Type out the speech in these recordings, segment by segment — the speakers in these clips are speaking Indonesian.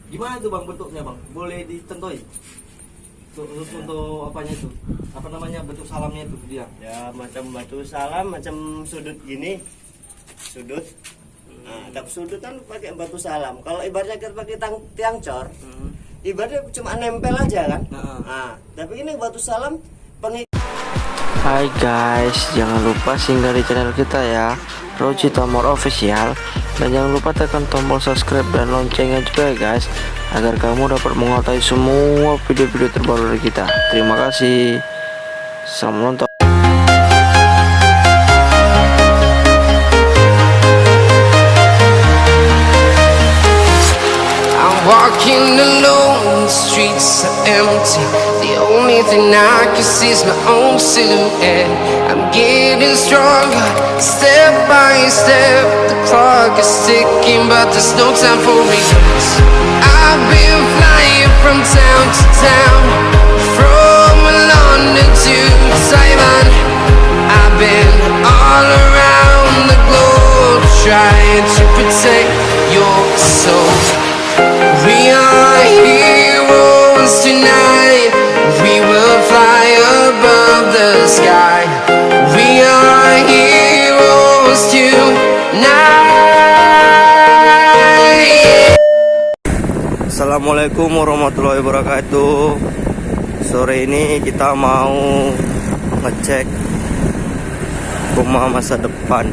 Gimana tuh bang bentuknya bang? Boleh ditentoi? Untuk apanya itu? Apa namanya bentuk salamnya itu dia? Ya macam batu salam, macam sudut gini, sudut. Nah, tapi sudut kan pakai batu salam. Kalau ibaratnya kita pakai tiang cor, ibaratnya cuma nempel aja kan. Nah, tapi ini batu salam pengikat. Hai guys, jangan lupa singgah di channel kita ya, Roji Tomor Official, dan jangan lupa tekan tombol subscribe dan loncengnya juga ya guys, agar kamu dapat mengetahui semua video-video terbaru dari kita. Terima kasih. Selamat menonton. Walking alone, the streets are empty. The only thing I can see is my own silhouette. I'm getting stronger, step by step. The clock is ticking, but there's no time for regrets. I've been flying from town to town, from London to Taiwan. I've been all around the globe, trying to protect your soul. We are heroes tonight. We will fly above the sky. We are heroes tonight. Assalamualaikum warahmatullahi wabarakatuh. Sore ini kita mau ngecek rumah masa depan.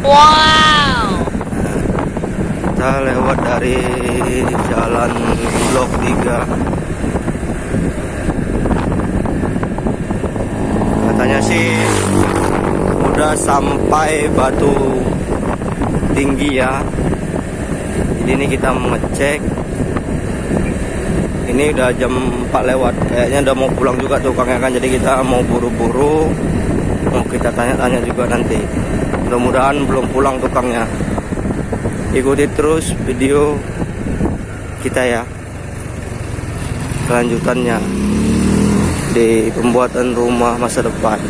Wow. Kita lewat dari jalan Blok 3. Katanya sih udah sampai Batu Tinggi ya. Jadi ini kita mengecek. Ini udah jam 4 lewat. Kayaknya udah mau pulang juga tukangnya kan. Jadi kita mau buru-buru. Mau kita tanya-tanya juga nanti. Mudah-mudahan belum pulang tukangnya. Ikuti terus video kita ya, kelanjutannya di pembuatan rumah masa depan.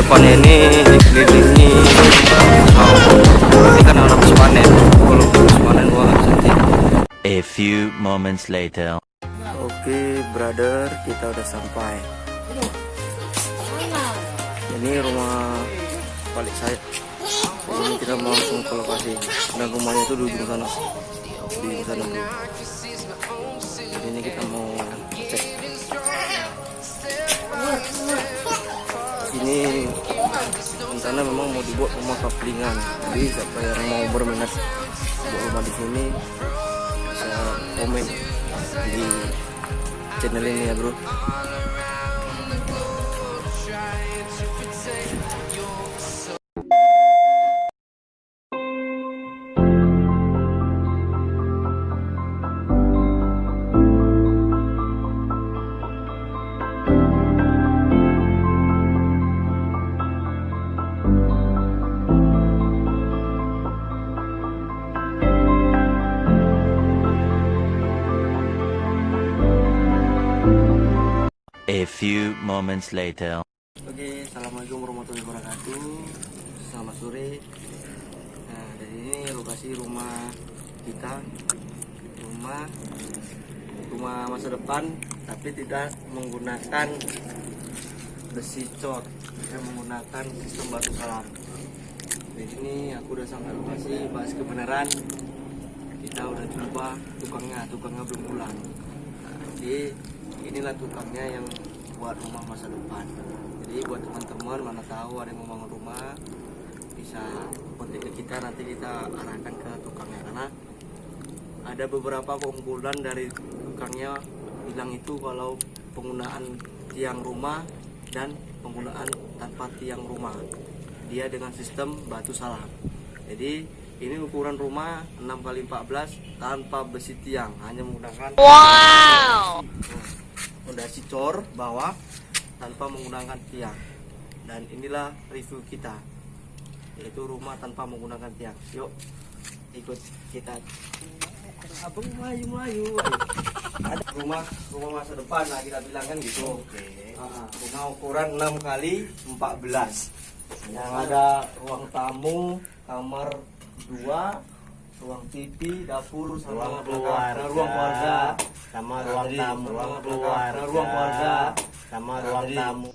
Depannya ini dikelilingi ini kan habis panen. Kalau habis panen wah cantik. A few moments later. Oke brother, kita udah sampai. Ini rumah balik saya. Ini kita mau langsung ke lokasi. Dan rumahnya itu di ujung sana, di ujung sana bro. Jadi ini kita mau cek. Ini rencana memang mau dibuat rumah kaplingan. Jadi siapa yang mau berminat buat rumah di sini bisa komen di channel ini ya bro. A few moments later. Oke, assalamualaikum warahmatullahi wabarakatuh. Selamat sore. Nah, dari ini lokasi rumah kita, rumah masa depan, tapi tidak menggunakan besi cor, kita menggunakan sistem batu salam. Di sini aku udah sampai lokasi, bahas kebenaran. Kita udah jumpa tukangnya belum pulang. Nah, jadi inilah tukangnya yang buat rumah masa depan. Jadi buat teman-teman mana tahu ada yang mau bangun rumah bisa kontak ke kita, nanti kita arahkan ke tukangnya. Karena ada beberapa keunggulan dari tukangnya bilang itu kalau penggunaan tiang rumah dan penggunaan tanpa tiang rumah, dia dengan sistem batu salam. Jadi ini ukuran rumah 6x14 tanpa besi tiang, hanya menggunakan fondasi cor bawah tanpa menggunakan tiang. Dan inilah review kita, yaitu rumah tanpa menggunakan tiang. Yuk ikut kita. Abang melayu. Ada rumah masa depan lah kita bilang kan gitu. Rumah ukuran 6x14 yang ada ruang tamu, kamar 2, ruang TV, dapur, sama ruang keluarga, sama ruang tamu, ruang keluarga, sama ruang tamu.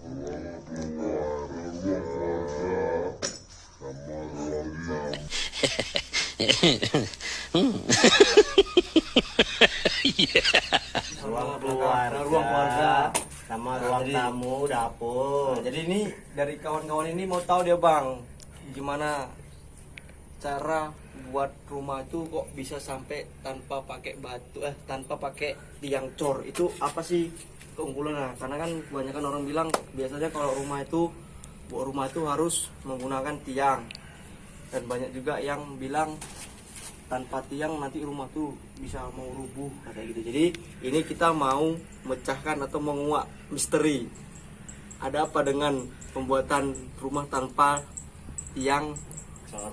Ruang keluarga, sama ruang tamu, dapur. Jadi ini dari kawan-kawan ini mau tahu dia bang, gimana cara buat rumah itu kok bisa sampai tanpa pakai batu, tanpa pakai tiang cor. Itu apa sih keunggulannya? Karena kan kebanyakan orang bilang biasanya kalau rumah itu buat rumah itu harus menggunakan tiang, dan banyak juga yang bilang tanpa tiang nanti rumah tuh bisa mau rubuh kayak gitu. Jadi ini kita mau mecahkan atau menguak misteri ada apa dengan pembuatan rumah tanpa tiang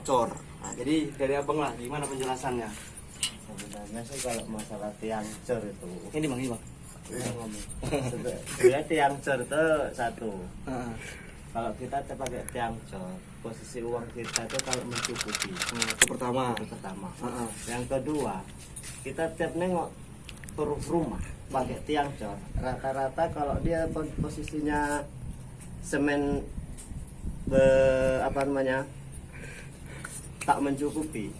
cor. Nah, jadi dari abang lah gimana penjelasannya? Sebenarnya sih kalau masalah tiang cor itu, Ini bang. sebenarnya tiang cor itu satu. Kalau kita pakai tiang cor, posisi uang kita itu kalau mencukupi. Itu pertama. Yang kedua, kita tiap nengok rumah pakai tiang cor, rata-rata kalau dia posisinya semen tak mencukupi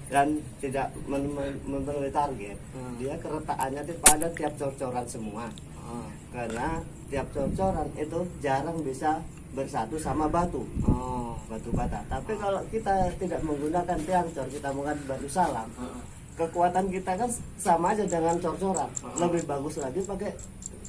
dan tidak memenuhi target, dia keretakannya itu pada tiap cor-coran semua. Karena tiap cor-coran itu jarang bisa bersatu sama batu bata. Tapi kalau kita tidak menggunakan tiang cor, kita menggunakan batu salam, kekuatan kita kan sama aja dengan cor-coran. Lebih bagus lagi pakai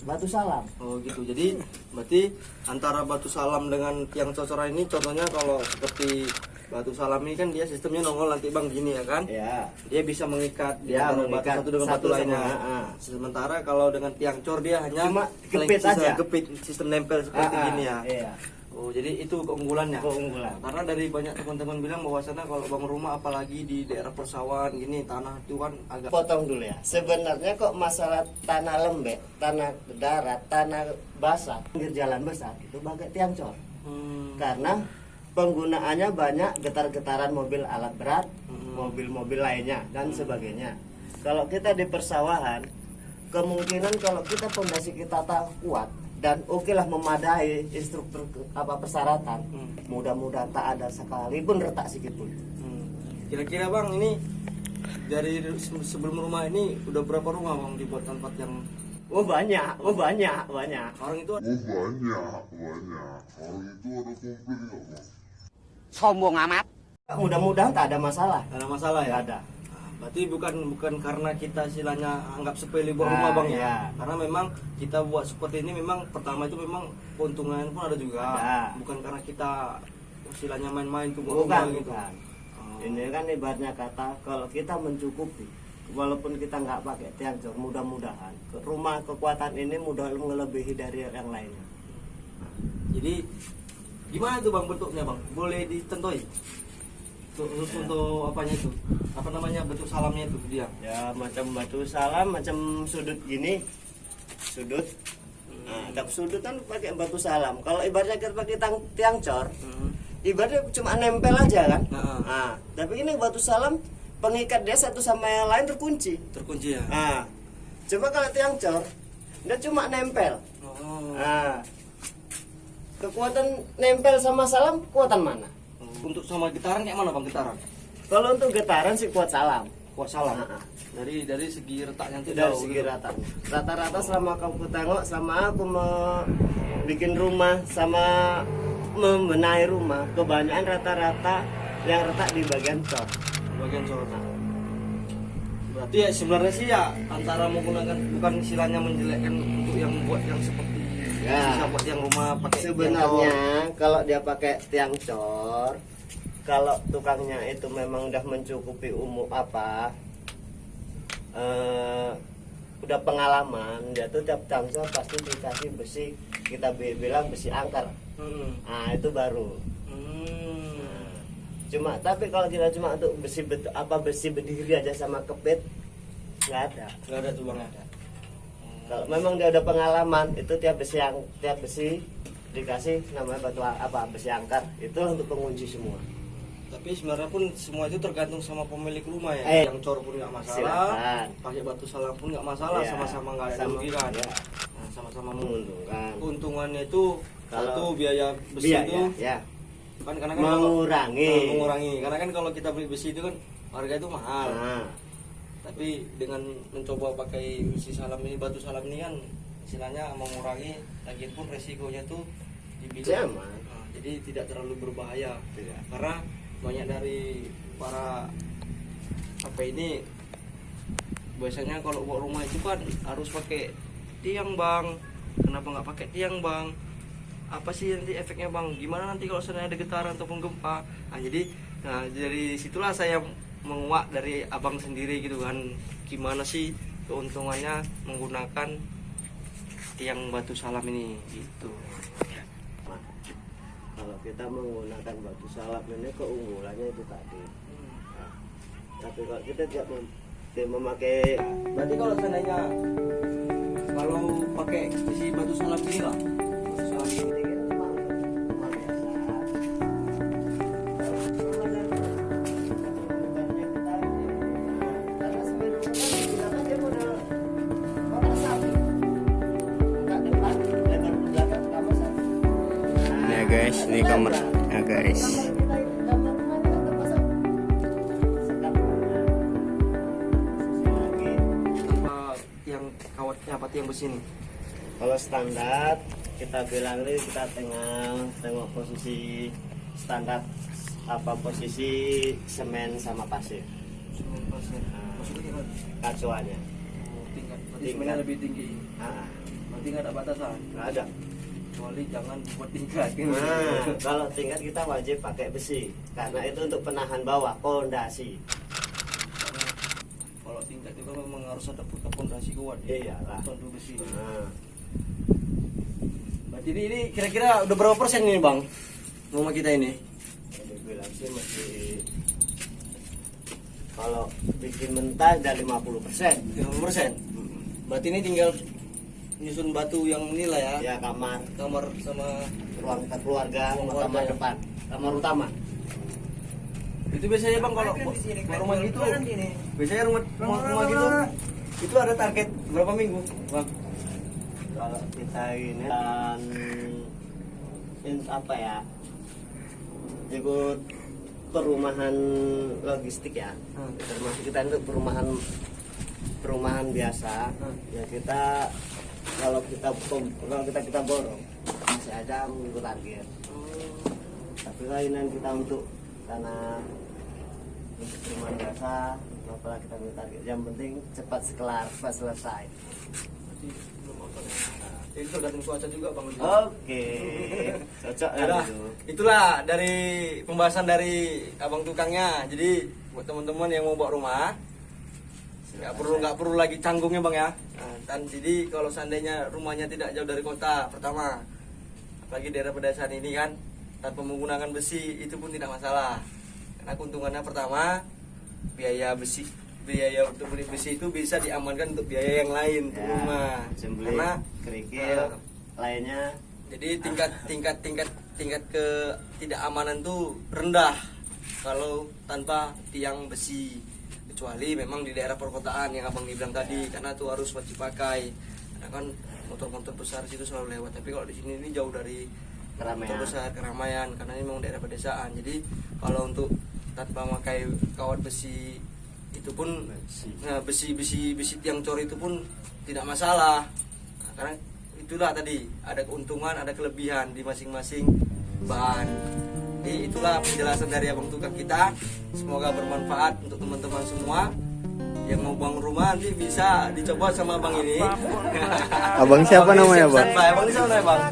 batu salam. Oh gitu. Jadi berarti antara batu salam dengan tiang cor-coran ini, contohnya kalau seperti batu salam ini kan dia sistemnya nongol nanti bang gini ya kan? Ya. Dia bisa mengikat Ya, antara mengikat batu satu dengan batu satu lainnya. sama, Sementara kalau dengan tiang cor dia hanya Cuma saling gepit aja. gepit, sistem nempel seperti gini ya. Iya. Oh jadi itu keunggulannya. Keunggulan. Karena dari banyak teman-teman bilang bahwasanya kalau bangun rumah apalagi di daerah persawahan gini, tanah itu kan agak Potong dulu ya. Sebenarnya kok masalah tanah lembek, tanah darat, tanah basah, pinggir jalan besar itu pakai tiang cor. Karena penggunaannya banyak getar-getaran mobil alat berat, mobil-mobil lainnya dan sebagainya. Kalau kita di persawahan, kemungkinan kalau kita fondasi kita tak kuat dan oke lah memadai instruktur persyaratan, mudah-mudahan tak ada sekali pun retak sedikit pun. Kira-kira bang ini dari sebelum rumah ini udah berapa rumah bang dibuat tempat yang Oh banyak. orang itu banyak. Orang itu ada komplit nggak bang? Sombong amat. Mudah-mudahan tak ada masalah. ada masalah ya? Nggak ada. Berarti bukan karena kita istilahnya anggap sepele buat rumah bang ya? Iya. Karena memang kita buat seperti ini memang pertama itu memang keuntungan pun ada juga. Ada. Bukan karena kita istilahnya main-main tuh buat rumah gitu. Bukan. Oh. Ini kan ibaratnya kata kalau kita mencukupi, walaupun kita nggak pakai tiang cor, mudah-mudahan rumah kekuatan ini mudah melebihi dari yang lainnya. Jadi gimana tuh bang bentuknya bang? Boleh ditentoi? Untuk apanya itu? Apa namanya bentuk salamnya itu dia? Ya macam batu salam, macam sudut gini, sudut. Nah, tapi sudut kan pakai batu salam. Kalau ibaratnya kita pakai tiang cor, ibaratnya cuma nempel aja kan. Nah, tapi ini batu salam pengikat dia satu sama yang lain terkunci. Terkunci ya? Nah, coba kalau tiang cor, dia cuma nempel. Oh. Nah, kekuatan nempel sama salam, kekuatan mana? Untuk sama getaran kayak mana bang getaran? Kalau untuk getaran sih kuat salam. Kuat salam. Nah, Dari segi retaknya itu dari jauh segi gitu. rata. Rata-rata selama kamu tengok, sama aku mau bikin rumah, sama membenahi rumah, kebanyakan rata-rata yang retak di bagian cor. Bagian cor. Berarti ya sebenarnya sih ya antara menggunakan bukan istilahnya menjelekkan untuk yang buat yang seperti Ya. bisa buat yang rumah pakai Sebenarnya kalau dia pakai tiang cor, kalau tukangnya itu memang udah mencukupi umur apa, udah pengalaman, dia tuh tiap tiang cor pasti dikasih besi, kita bilang besi angker. Nah itu baru. Nah, cuma tapi kalau kita cuma untuk besi besi berdiri aja sama kepit, nggak ada. nggak ada tuh bang. Kalau memang dia udah pengalaman, itu tiap besi dikasih namanya besi angker. Itu untuk pengunci semua. Tapi sebenarnya pun semua itu tergantung sama pemilik rumah ya. Eh, Yang cor pun nggak masalah, silakan. pakai batu salam pun nggak masalah, Ya, sama-sama nggak ada sama, rugi kan. ya. Nah, sama-sama Menguntungkan. keuntungannya itu Kalau- satu biaya besi Iya, itu ya. kan karena kan kalau- Mengurangi. mengurangi. Karena kan kalau kita beli besi itu kan harga itu mahal. Nah, Tapi dengan mencoba pakai besi salam ini, batu salam ini kan istilahnya mengurangi, lagian pun resikonya tuh dibilang Zaman. jadi tidak terlalu berbahaya. Tidak. Karena banyak dari para apa ini biasanya kalau buat rumah itu kan harus pakai tiang bang. Kenapa nggak pakai tiang bang? Apa sih nanti efeknya bang? Gimana nanti kalau seandainya ada getaran ataupun gempa? Nah dari situlah saya menguak dari abang sendiri gitu kan, gimana sih keuntungannya menggunakan tiang batu salam ini gitu. Nah, kalau kita menggunakan batu salam ini keunggulannya itu tadi. Nah, tapi kalau kita tidak memakai Berarti kalau seandainya kalau pakai besi batu salam ini lah, batu salam ini ya guys, ini kamar ya guys. tanpa tiang kawatnya apa tiang besi ini. Kalau standar kita bilang ini kita tengok posisi standar apa posisi semen sama pasir Maksudnya gimana? kacuannya. Tingkat, berarti Tingkat. sebenarnya lebih tinggi. Nah, Berarti nggak ada batasan. nggak ada. Kecuali jangan buat tingkat. Gitu. Nah, kalau tingkat kita wajib pakai besi karena itu untuk penahan bawah pondasi. Kalau tingkat itu memang harus ada pondasi kuat. Iyalah. Tondu besi. Nah, Berarti ini kira-kira udah berapa persen ini bang rumah kita ini? jadi bilang sih masih kalau bikin mentah udah 50%. 50%. Berarti ini tinggal nyusun batu yang inilah ya. Ya kamar Kamar sama ruang keluarga sama Keluarga kamar ya. depan, kamar utama. itu biasanya bang kalau rumah gitu biasanya rumah gitu itu ada target berapa minggu bang? Kalau kita ini dan apa ya, ikut perumahan logistik ya, termasuk kita itu perumahan biasa ya. Kita kalau kita borong masih ada mengikut target, tapi lainnya kita untuk tanah untuk perumahan biasa apalah kita mengikut target, yang penting cepat selesai. Itu tergantung cuaca juga bang. Oke, cocok Ya udah, kan itu. itulah dari pembahasan dari abang tukangnya. Jadi buat teman-teman yang mau buat rumah nggak perlu lagi canggungnya bang ya. Nah, dan jadi kalau seandainya rumahnya tidak jauh dari kota, pertama apalagi daerah pedesaan ini kan, tanpa menggunakan besi itu pun tidak masalah. Karena keuntungannya pertama biaya untuk beli besi itu bisa diamankan untuk biaya yang lain untuk Ya, rumah. sembelih, Karena kerikil, lainnya jadi tingkat ke tidak amanan tuh rendah kalau tanpa tiang besi, kecuali memang di daerah perkotaan yang abang bilang tadi, karena tuh harus wajib pakai karena kan motor-motor besar situ selalu lewat. Tapi kalau di sini ini jauh dari Keramaian. motor besar keramaian karena ini memang daerah pedesaan. Jadi kalau untuk tanpa memakai kawat besi itu pun besi tiang cor itu pun tidak masalah. Nah, karena itulah tadi ada keuntungan, ada kelebihan di masing-masing bahan. Jadi itulah penjelasan dari abang tukang kita. Semoga bermanfaat untuk teman-teman semua Yang mau bangun rumah nanti bisa dicoba sama abang ini. Abang siapa namanya, Bang? Abang ini siapa namanya, Bang?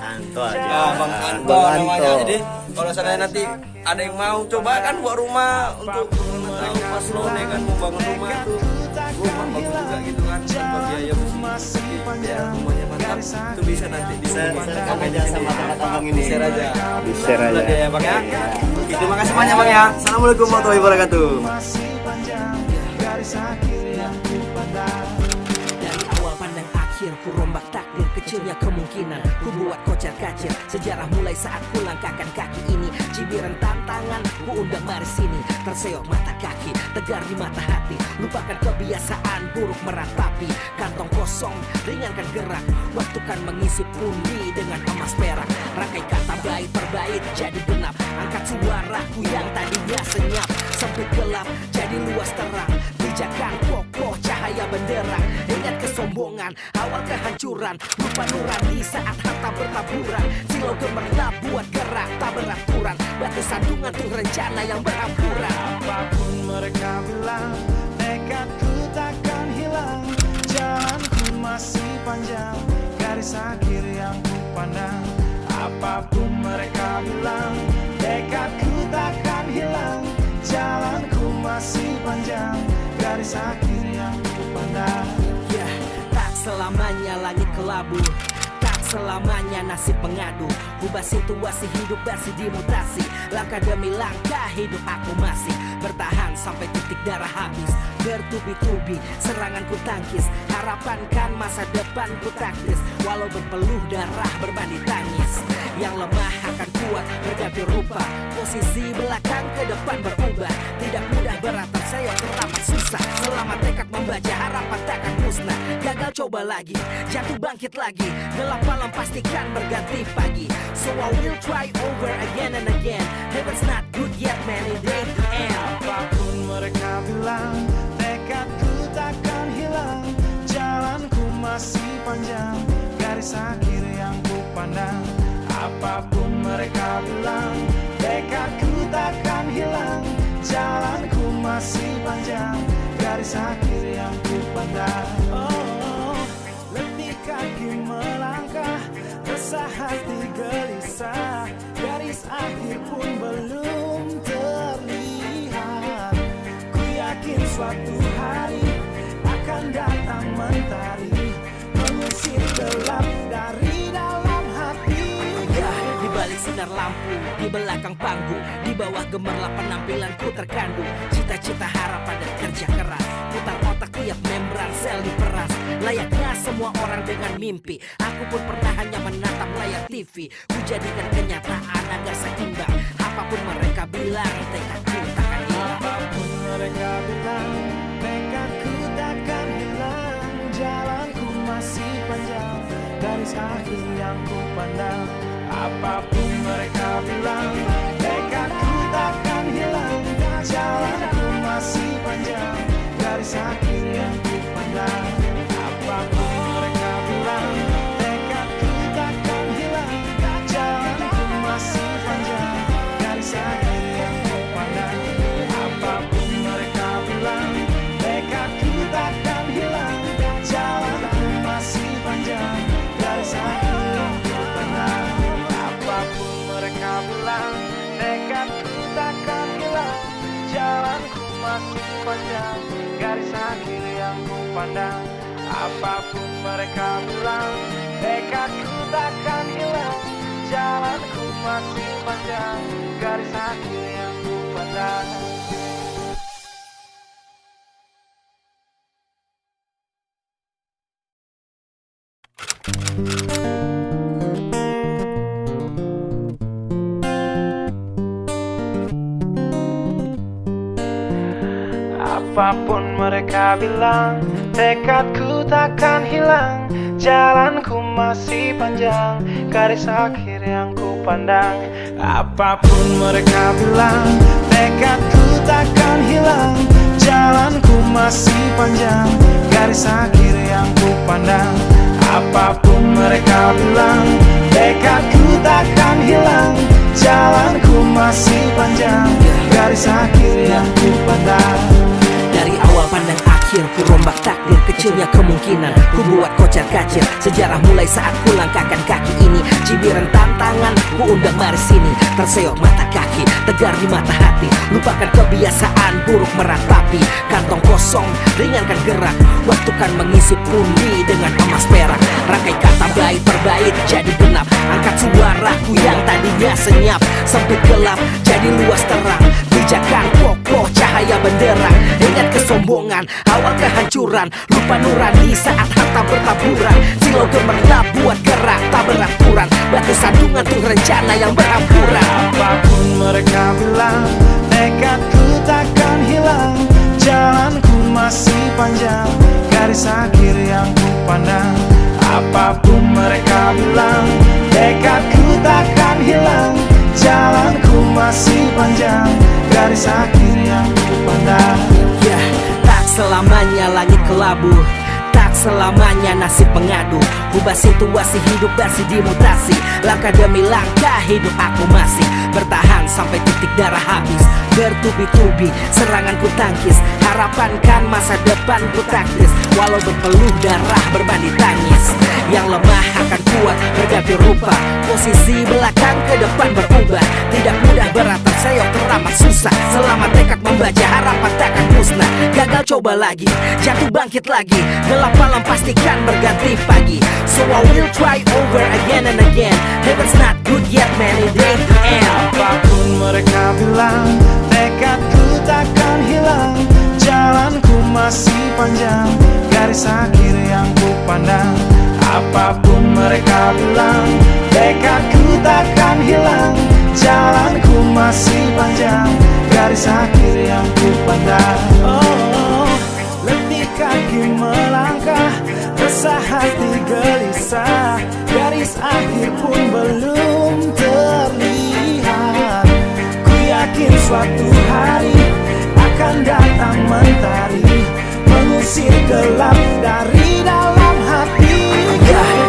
Anto aja. Ya, Bang Anto Bang namanya. Anto. Jadi kalau saya nanti ada yang mau coba kan buat rumah untuk tahu pas lo nih kan mau bangun rumah itu rumah bagus juga gitu kan tanpa biaya ya rumahnya mantap itu bisa nanti Bisa rekam aja sama tempat abang ini. share aja. Share aja. Udah ya Bang ya. Gitu, terima kasih banyak Bang ya. Assalamualaikum warahmatullahi wabarakatuh. Dari awal pandang akhir ku rombak takdir kecilnya kemungkinan ku buat kocar kacir sejarah mulai saat ku langkahkan kaki ini cibiran tantangan ku undang mari sini terseok mata kaki tegar di mata hati lupakan kebiasaan buruk meratapi kantong kosong ringankan gerak waktu kan mengisi pundi dengan emas perak rangkai kata bait per bait jadi genap angkat suaraku yang tadinya senyap sempit gelap jadi luas terang pijakan kokoh cahaya benderang ingat kesombongan awal kehancuran lupa nurani saat harta bertaburan silau gemerlap buat gerak tak beraturan batu sandungan tuh rencana yang berhampuran apapun mereka bilang nekatku takkan hilang jalanku masih panjang garis akhir yang ku pandang apapun mereka bilang nekatku takkan hilang jalanku masih panjang garis akhir yang ku pandang. Ya, tak selamanya langit kelabu tak selamanya nasib mengadu ubah situasi hidup bersih dimutasi langkah demi langkah hidup aku masih bertahan sampai titik darah habis bertubi-tubi serangan ku tangkis harapan kan masa depan ku taktis walau berpeluh darah berbanding tangis yang lemah akan kuat berganti rupa posisi belakang ke depan berubah tidak mudah beratap saya teramat susah selama tekad membaca harapan takkan musnah gagal coba lagi jatuh bangkit lagi gelap malam pastikan berganti pagi so I will try over again and again heaven's not good yet man it ain't the end Apapun mereka bilang tekadku takkan hilang jalanku masih panjang garis akhir yang ku pandang apapun mereka bilang tekadku takkan hilang jalanku masih panjang garis akhir yang ku pandang oh letih kaki melangkah resah hati gelisah garis akhir pun belum terlihat ku yakin suatu hari akan datang mentari mengusir gelap dari dalam hati di balik sinar lampu, di belakang panggung, di bawah gemerlap penampilanku terkandung cita-cita harapan dan kerja keras putar otak tiap membran sel diperas layaknya semua orang dengan mimpi aku pun pernah hanya menatap layar TV ku jadikan kenyataan agar seimbang apapun mereka bilang tekadku takkan hilang apapun mereka bilang tekadku takkan hilang jalanku masih panjang garis akhir yang ku pandang apapun mereka bilang tekadku takkan hilang jalanku masih panjang garis akhir yang ku pandang apapun mereka bilang tekadku takkan hilang jalanku masih panjang garis akhir yang ku pandang apapun mereka bilang tekadku takkan hilang jalanku masih panjang garis akhir yang ku pandang apapun mereka bilang tekadku takkan hilang jalanku masih panjang garis akhir yang ku pandang apapun mereka bilang tekadku takkan hilang jalanku masih panjang garis akhir yang ku pandang apapun mereka bilang tekadku takkan hilang jalanku masih panjang garis akhir yang ku pandang apapun mereka bilang tekadku takkan hilang jalanku masih panjang garis akhir yang ku pandang apapun mereka bilang tekadku takkan hilang jalanku masih panjang garis akhir yang ku pandang dari awal pandang mikir, ku rombak takdir. Kecilnya kemungkinan ku buat kocar kacir. Sejarah mulai saat ku langkahkan kaki ini. Cibiran tantangan ku undang mari sini. Terseok mata kaki, tegar di mata hati. Lupakan kebiasaan buruk meratapi. Kantong kosong, ringankan gerak. Waktu kan mengisi pundi dengan emas perak. Rangkai kata bait per bait jadi genap. Angkat suaraku yang tadinya senyap. Sempit gelap jadi luas terang. Pijakan kokoh cahaya benderang. Ingat kesombongan awal kehancuran. Lupa nurani saat harta bertaburan. Silau gemerlap buat gerak tak beraturan. Batu sandungan tuh rencana yang berhampuran. Apapun mereka bilang, tekadku takkan hilang. Jalanku masih panjang, garis akhir yang ku pandang. Apapun mereka bilang, tekadku takkan hilang. Jalanku masih panjang, garis akhir yang ku pandang. Ya, tak selamanya langit kelabu, tak selamanya nasib mengadu. Ubah situasi hidup bersih dimutasi. Langkah demi langkah hidup aku masih bertahan sampai titik darah habis. Bertubi-tubi serangan ku tangkis. Harapan kan masa depan ku taktis. Walau berpeluh darah berbanding tangis. Yang lemah akan kuat berganti rupa. Posisi belakang ke depan berubah. Tidak mudah berat terseok teramat susah. Selama tekad membaca harapan takkan musnah. Gagal coba lagi, jatuh bangkit lagi. Gelap malam pastikan berganti pagi. So I will try over again and again. Heaven's not good yet man, it ain't the end. Apapun mereka bilang, tekadku takkan hilang. Jalanku masih panjang, garis akhir yang ku pandang. Apapun mereka bilang, tekadku takkan hilang. Jalanku masih panjang, garis akhir yang ku pandang. Oh, letih kaki melangkah, resah hati gelisah. Garis akhir pun belum terlihat. Ku yakin suatu hari akan datang mentari, mengusir gelap dari dalam hati.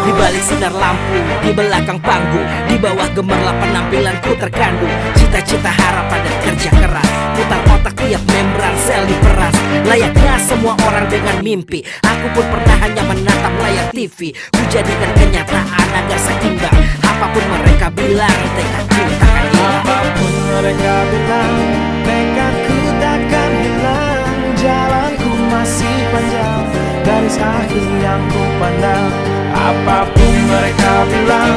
Di balik sinar lampu, di belakang panggung, di bawah gemerlap penampilanku terkandung. Cita-cita harapan dan kerja keras. Putar otak tiap membran sel diperas. Layaknya semua orang dengan mimpi. Aku pun pernah hanya menatap layar TV. Ku jadikan kenyataan agar seimbang. Apapun mereka bilang, tekadku takkan hilang. Apapun mereka bilang, tekadku takkan hilang. Jalanku masih panjang, garis akhir yang ku pandang. Apapun mereka bilang,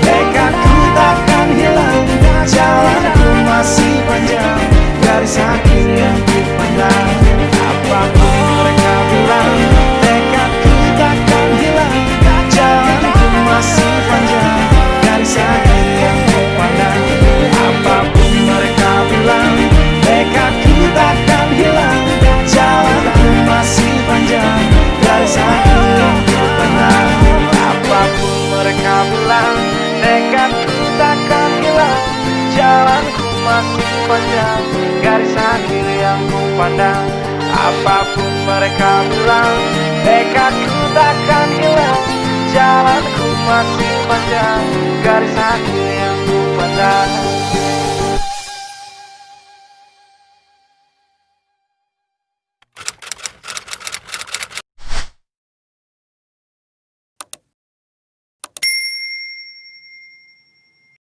tekadku takkan hilang. Jalanku masih panjang, garis akhir yang ku pandang. Apapun mereka bilang, tekadku takkan hilang. Jalanku masih panjang, garis akhir yang ku pandang. Apapun mereka bilang, tekadku takkan hilang. Jalanku masih panjang, garis akhir yang ku pandang. Apapun mereka bilang, tekadku takkan hilang. Jalanku masih panjang, garis akhir yang ku pandang. Apapun mereka bilang, tekadku takkan hilang. Jalanku masih panjang, garis akhir yang ku pandang.